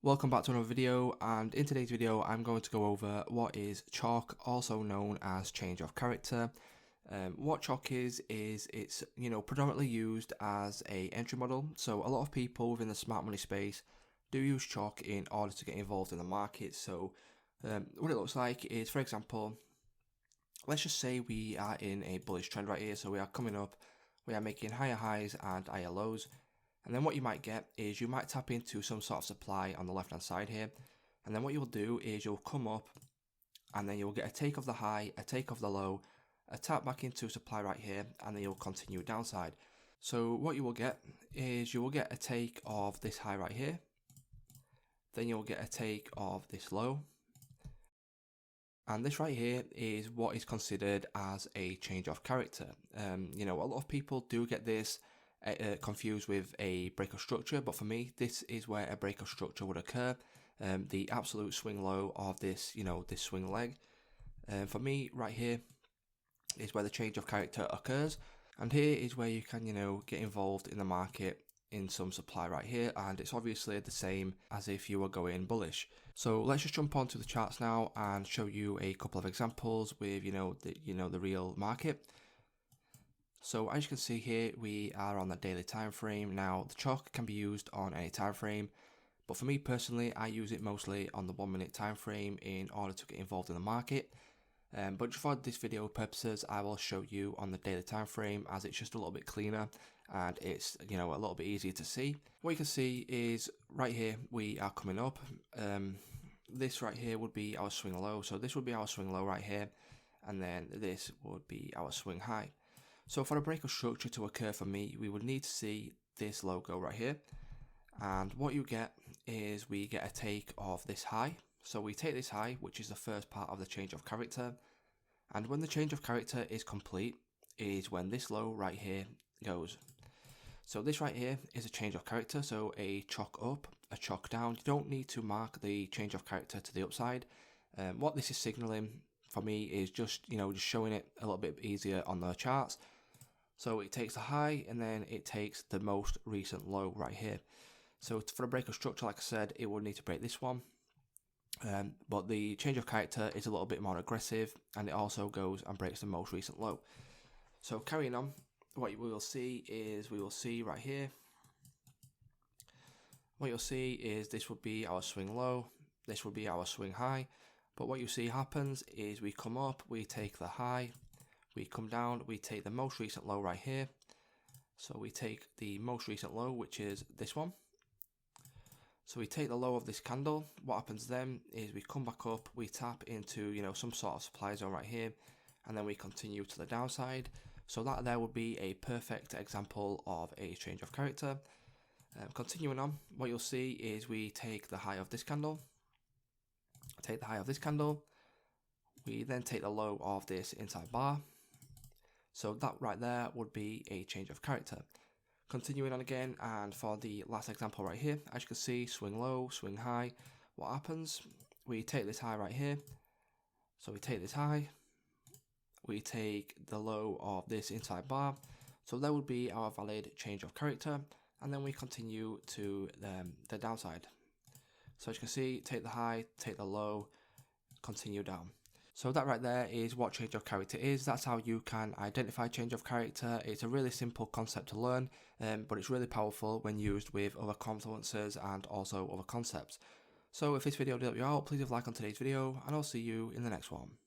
Welcome back to another video, and in today's video I'm going to go over what is CHoCH, also known as change of character. What CHoCH is it's predominantly used as a entry model. So a lot of people within the smart money space do use CHoCH in order to get involved in the market. So what it looks like is, for example, let's just say we are in a bullish trend right here. So we are coming up, we are making higher highs and higher lows. And then what you might get is you might tap into some sort of supply on the left hand side here. And then what you'll do is you'll come up and then you'll get a take of the high, a take of the low, a tap back into supply right here, and then you'll continue downside. So what you will get is you will get a take of this high right here. Then you'll get a take of this low. And this right here is what is considered as a change of character. A lot of people do get this confused with a break of structure, but for me this is where a break of structure would occur. The absolute swing low of this this swing leg, for me right here is where the change of character occurs, and here is where you can get involved in the market in some supply right here, and it's obviously the same as if you were going bullish. So let's just jump onto the charts now and show you a couple of examples with the real market. So as you can see here, we are on the daily time frame. Now the CHoCH can be used on any time frame, but for me personally, I use it mostly on the 1 minute time frame in order to get involved in the market. But for this video purposes, I will show you on the daily time frame, as it's just a little bit cleaner and it's a little bit easier to see. What you can see is right here we are coming up. This right here would be our swing low, so this would be our swing low right here, and then this would be our swing high. So for a break of structure to occur for me, we would need to see this logo right here. And what you get is we get a take of this high. So we take this high, which is the first part of the change of character. And when the change of character is complete, is when this low right here goes. So this right here is a change of character. So a CHoCH up, a CHoCH down. You don't need to mark the change of character to the upside. What this is signaling for me is just showing it a little bit easier on the charts. So it takes the high and then it takes the most recent low right here. So for a break of structure, like I said, it would need to break this one. But the change of character is a little bit more aggressive, and it also goes and breaks the most recent low. So carrying on, what we will see is right here. What you'll see is this would be our swing low, this would be our swing high. But what you see happens is we come up, we take the high, we come down, we take the most recent low right here. So we take the most recent low, which is this one. So we take the low of this candle. What happens then is we come back up, we tap into some sort of supply zone right here, and then we continue to the downside. So that there would be a perfect example of a change of character. Continuing on, what you'll see is we take the high of this candle, we then take the low of this inside bar. So that right there would be a change of character. Continuing on again, and for the last example right here, as you can see, swing low, swing high. What happens? We take this high right here. So we take this high, we take the low of this inside bar. So that would be our valid change of character, and then we continue to the downside. So as you can see, take the high, take the low, continue down. So that right there is what change of character is. That's how you can identify change of character. It's a really simple concept to learn, but it's really powerful when used with other confluences and also other concepts. So if this video did help you out, please leave a like on today's video, and I'll see you in the next one.